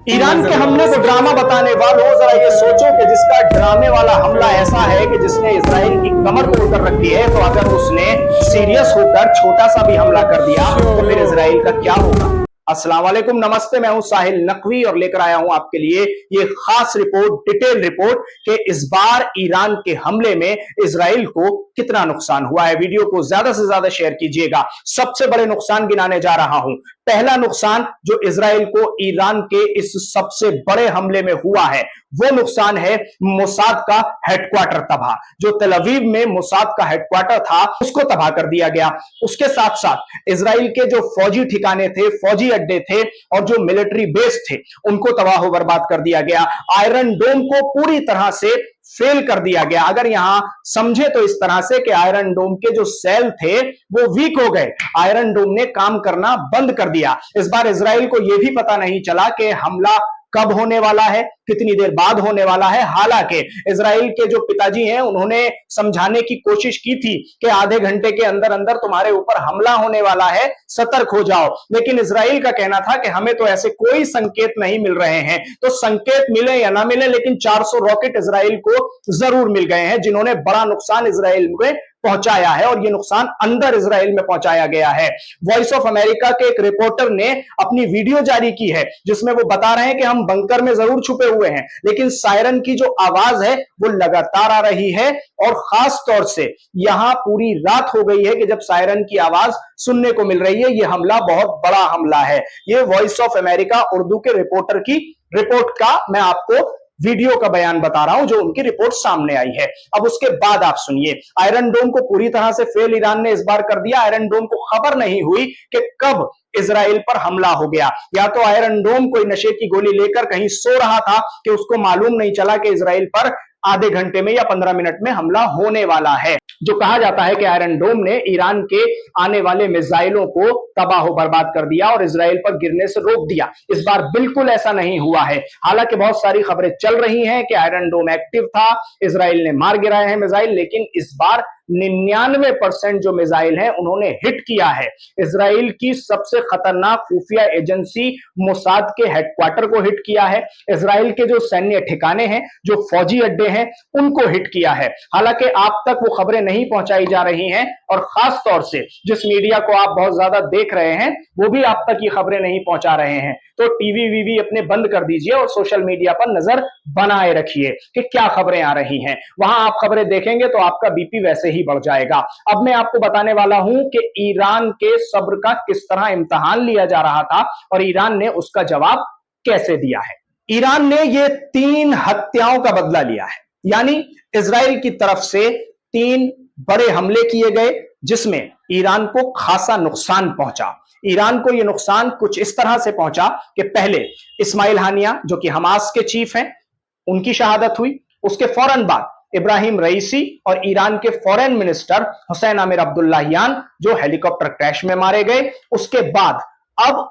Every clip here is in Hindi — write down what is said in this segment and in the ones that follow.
ईरान के हमले को ड्रामा बताने वालों, जरा ये सोचो कि जिसका ड्रामे वाला हमला ऐसा है कि जिसने इसराइल की कमर तोड़कर रखी है, तो अगर उसने सीरियस होकर छोटा सा भी हमला कर दिया तो फिर इसराइल का क्या होगा। अस्सलाम वालेकुम, नमस्ते। मैं हूं साहिल नकवी और लेकर आया हूं आपके लिए ये खास रिपोर्ट, डिटेल रिपोर्ट कि इस बार ईरान के हमले में इसराइल को कितना नुकसान हुआ है। वीडियो को ज्यादा से ज्यादा शेयर कीजिएगा। सबसे बड़े नुकसान गिनाने जा रहा हूं। पहला नुकसान जो इसराइल को ईरान के इस सबसे बड़े हमले में हुआ है, वो नुकसान है मोसाद का हेडक्वार्टर तबाह। जो तेल अवीव में मोसाद का हेडक्वार्टर था, उसको तबाह कर दिया गया। उसके साथ साथ इसराइल के जो फौजी ठिकाने थे, फौजी अड्डे थे और जो मिलिट्री बेस थे, उनको तबाह बर्बाद कर दिया गया। आयरन डोम को पूरी तरह से फेल कर दिया गया। अगर यहां समझे तो इस तरह से कि आयरन डोम के जो सेल थे वो वीक हो गए, आयरन डोम ने काम करना बंद कर दिया। इस बार इसराइल को यह भी पता नहीं चला कि हमला कब होने वाला है, कितनी देर बाद होने वाला है। हालांकि इसराइल के जो पिताजी हैं, उन्होंने समझाने की कोशिश की थी कि आधे घंटे के अंदर अंदर तुम्हारे ऊपर हमला होने वाला है, सतर्क हो जाओ। लेकिन इसराइल का कहना था कि हमें तो ऐसे कोई संकेत नहीं मिल रहे हैं। तो संकेत मिले या ना मिले, लेकिन 400 रॉकेट इसराइल को जरूर मिल गए हैं, जिन्होंने बड़ा नुकसान इसराइल में पहुंचाया है। और यह नुकसान अंदर इसराइल में पहुंचाया गया है। वॉइस ऑफ अमेरिका के एक रिपोर्टर ने अपनी वीडियो जारी की है, जिसमें वो बता रहे हैं कि हम बंकर में जरूर छुपे हुए हैं, लेकिन सायरन की जो आवाज है वो लगातार आ रही है। और खास तौर से यहां पूरी रात हो गई है कि जब सायरन की आवाज सुनने को मिल रही है। यह हमला बहुत बड़ा हमला है। यह वॉइस ऑफ अमेरिका उर्दू के रिपोर्टर की रिपोर्ट का मैं आपको वीडियो का बयान बता रहा हूं, जो उनकी रिपोर्ट सामने आई है। अब उसके बाद आप सुनिए। आयरन डोम को पूरी तरह से फेल ईरान ने इस बार कर दिया। आयरन डोम को खबर नहीं हुई कि कब इसराइल पर हमला हो गया। या तो आयरन डोम कोई नशे की गोली लेकर कहीं सो रहा था कि उसको मालूम नहीं चला कि इसराइल पर आधे घंटे में या 15 मिनट में हमला होने वाला है। जो कहा जाता है कि आयरन डोम ने ईरान के आने वाले मिसाइलों को तबाह बर्बाद कर दिया और इसराइल पर गिरने से रोक दिया। इस बार बिल्कुल ऐसा नहीं हुआ है। हालांकि बहुत सारी खबरें चल रही हैं कि आयरन डोम एक्टिव था, इसराइल ने मार गिराए हैं मिसाइल, लेकिन इस बार 99% जो मिसाइल हैं उन्होंने हिट किया है। इसराइल की सबसे खतरनाक खुफिया एजेंसी मोसाद के हेडक्वार्टर को हिट किया है। इसराइल के जो सैन्य ठिकाने हैं, जो फौजी अड्डे हैं, उनको हिट किया है। हालांकि आप तक वो खबरें नहीं पहुंचाई जा रही हैं और खास तौर से जिस मीडिया को आप बहुत ज्यादा देख रहे हैं, वो भी आप तक ये खबरें नहीं पहुंचा रहे हैं। तो टीवी वीवी अपने बंद कर दीजिए और सोशल मीडिया पर नजर बनाए रखिए कि क्या खबरें आ रही हैं। वहां आप खबरें देखेंगे तो आपका बीपी वैसे ही बढ़ जाएगा। अब मैं आपको बताने वाला हूं कि ईरान के सब्र का किस तरह इम्तिहान लिया जा रहा था और ईरान ने उसका जवाब कैसे दिया है। ईरान ने ये 3 हत्याओं का बदला लिया है। यानी इसराइल की तरफ से 3 बड़े हमले किए गए, जिसमें ईरान को खासा नुकसान पहुंचा। ईरान को यह नुकसान कुछ इस तरह से पहुंचा कि पहले इस्माइल हानिया, जो कि हमास के चीफ हैं, उनकी शहादत हुई। उसके फौरन बाद इब्राहिम रईसी और ईरान के foreign minister Hussain Aamir Abdollahian, जो हेलीकॉप्टर क्रैश में मारे गए। उसके बाद अब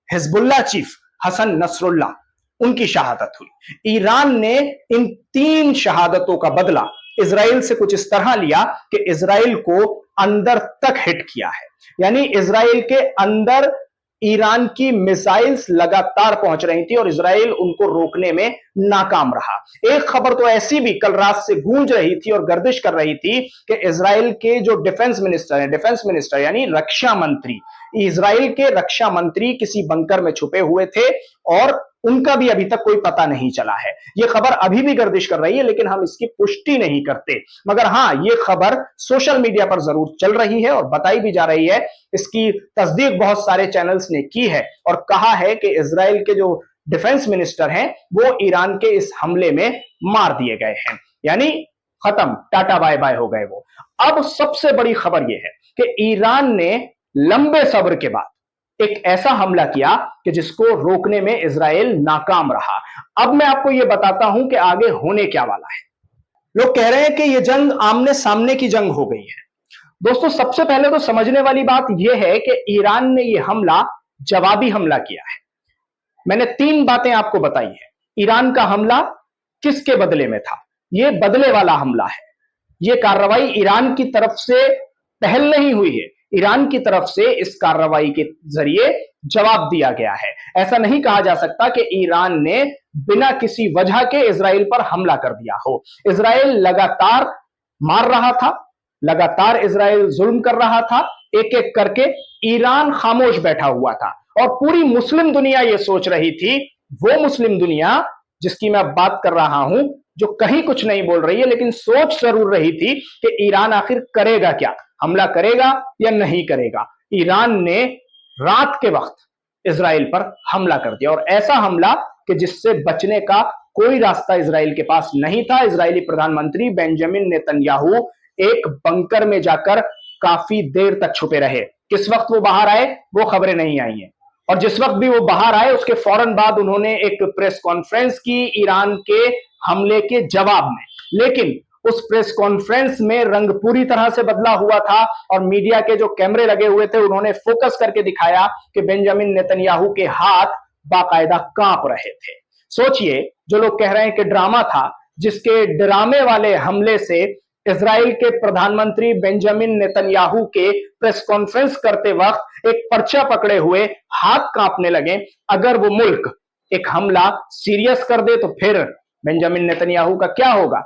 हिजबुल्लाह चीफ हसन नसरुल्लाह, उनकी शहादत हुई। ईरान ने इन 3 शहादतों का बदला इसराइल से कुछ इस तरह लिया कि इसराइल को अंदर तक हिट किया है। यानी इसराइल के अंदर ईरान की मिसाइल्स लगातार पहुंच रही थी और इसराइल उनको रोकने में नाकाम रहा। एक खबर तो ऐसी भी कल रात से गूंज रही थी और गर्दिश कर रही थी कि इसराइल के जो डिफेंस मिनिस्टर हैं, डिफेंस मिनिस्टर यानी रक्षा मंत्री, इसराइल के रक्षा मंत्री किसी बंकर में छुपे हुए थे और उनका भी अभी तक कोई पता नहीं चला है। यह खबर अभी भी गर्दिश कर रही है, लेकिन हम इसकी पुष्टि नहीं करते। मगर हां, यह खबर सोशल मीडिया पर जरूर चल रही है और बताई भी जा रही है। इसकी तस्दीक बहुत सारे चैनल्स ने की है और कहा है कि इसराइल के जो डिफेंस मिनिस्टर हैं, वो ईरान के इस हमले में मार दिए गए हैं। यानी खत्म, टाटा बाय बाय हो गए वो। अब सबसे बड़ी खबर यह है कि ईरान ने लंबे सब्र के बाद एक ऐसा हमला किया कि जिसको रोकने में इसराइल नाकाम रहा। अब मैं आपको यह बताता हूं कि आगे होने क्या वाला है। लोग कह रहे हैं कि यह जंग आमने सामने की जंग हो गई है। दोस्तों, सबसे पहले तो समझने वाली बात यह है कि ईरान ने यह हमला जवाबी हमला किया है। मैंने 3 बातें आपको बताई हैं। ईरान का हमला किसके बदले में था? यह बदले वाला हमला है। यह कार्रवाई ईरान की तरफ से पहल नहीं हुई है, ईरान की तरफ से इस कार्रवाई के जरिए जवाब दिया गया है। ऐसा नहीं कहा जा सकता कि ईरान ने बिना किसी वजह के इजराइल पर हमला कर दिया हो। इजराइल लगातार मार रहा था, लगातार इजराइल जुल्म कर रहा था, एक एक करके ईरान खामोश बैठा हुआ था और पूरी मुस्लिम दुनिया यह सोच रही थी, वो मुस्लिम दुनिया जिसकी मैं बात कर रहा हूं, जो कहीं कुछ नहीं बोल रही है लेकिन सोच जरूर रही थी कि ईरान आखिर करेगा क्या, हमला करेगा या नहीं करेगा। ईरान ने रात के वक्त इजराइल पर हमला कर दिया और ऐसा हमला कि जिससे बचने का कोई रास्ता इजराइल के पास नहीं था। इजरायली प्रधानमंत्री बेंजामिन नेतन्याहू एक बंकर में जाकर काफी देर तक छुपे रहे। किस वक्त वो बाहर आए वो खबरें नहीं आई हैं, और जिस वक्त भी वो बाहर आए उसके फौरन बाद उन्होंने एक प्रेस कॉन्फ्रेंस की ईरान के हमले के जवाब में। लेकिन उस प्रेस कॉन्फ्रेंस में रंग पूरी तरह से बदला हुआ था और मीडिया के जो कैमरे लगे हुए थे उन्होंने फोकस करके दिखाया कि बेंजामिन नेतन्याहू के हाथ बाकायदा कांप रहे थे। सोचिए, जो लोग कह रहे हैं कि ड्रामा था, जिसके ड्रामे वाले हमले से इजराइल के प्रधानमंत्री बेंजामिन नेतन्याहू के प्रेस कॉन्फ्रेंस करते वक्त एक पर्चा पकड़े हुए हाथ कांपने लगे, अगर वो मुल्क एक हमला सीरियस कर दे तो फिर बेंजामिन नेतन्याहू का क्या होगा?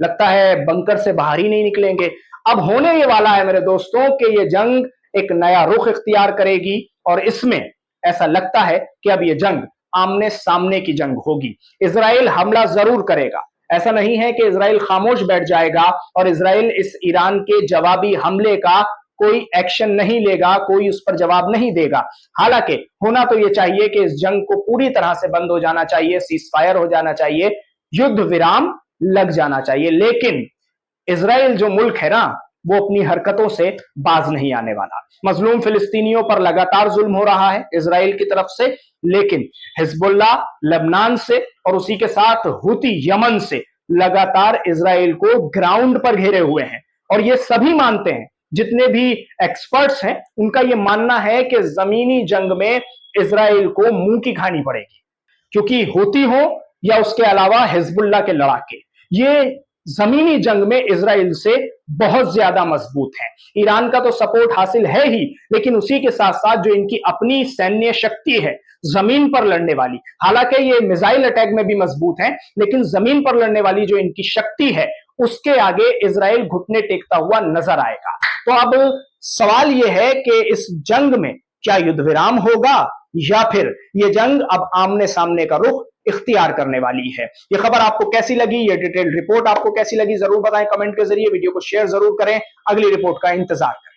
लगता है बंकर से बाहर ही नहीं निकलेंगे। अब होने ये वाला है मेरे दोस्तों कि ये जंग एक नया रुख इख्तियार करेगी और इसमें ऐसा लगता है कि अब ये जंग आमने सामने की जंग होगी। इजराइल हमला जरूर करेगा, ऐसा नहीं है कि इजराइल खामोश बैठ जाएगा और इजराइल इस ईरान के जवाबी हमले का कोई एक्शन नहीं लेगा, कोई उस पर जवाब नहीं देगा। हालांकि होना तो यह चाहिए कि इस जंग को पूरी तरह से बंद हो जाना चाहिए, सीज फायर हो जाना चाहिए, युद्ध विराम लग जाना चाहिए। लेकिन इजराइल जो मुल्क है ना, वो अपनी हरकतों से बाज नहीं आने वाला। मजलूम फिलिस्तीनियों पर लगातार जुल्म हो रहा है इजराइल की तरफ से, लेकिन हिजबुल्लाह लेबनान से और उसी के साथ हुती यमन से लगातार इजराइल को ग्राउंड पर घेरे हुए हैं। और ये सभी मानते हैं, जितने भी एक्सपर्ट्स हैं उनका ये मानना है कि जमीनी जंग में इजराइल को मुंह की खानी पड़ेगी, क्योंकि हुती हो या उसके अलावा हिजबुल्लाह के लड़ाके, ये जमीनी जंग में इजराइल से बहुत ज्यादा मजबूत है। ईरान का तो सपोर्ट हासिल है ही, लेकिन उसी के साथ साथ जो इनकी अपनी सैन्य शक्ति है जमीन पर लड़ने वाली, हालांकि ये मिसाइल अटैक में भी मजबूत है, लेकिन जमीन पर लड़ने वाली जो इनकी शक्ति है उसके आगे इजराइल घुटने टेकता हुआ नजर आएगा। तो अब सवाल यह है कि इस जंग में क्या युद्ध विराम होगा या फिर यह जंग अब आमने सामने का रुख इख्तियार करने वाली है। यह खबर आपको कैसी लगी, यह डिटेल्ड रिपोर्ट आपको कैसी लगी, जरूर बताएं कमेंट के जरिए। वीडियो को शेयर जरूर करें, अगली रिपोर्ट का इंतजार करें।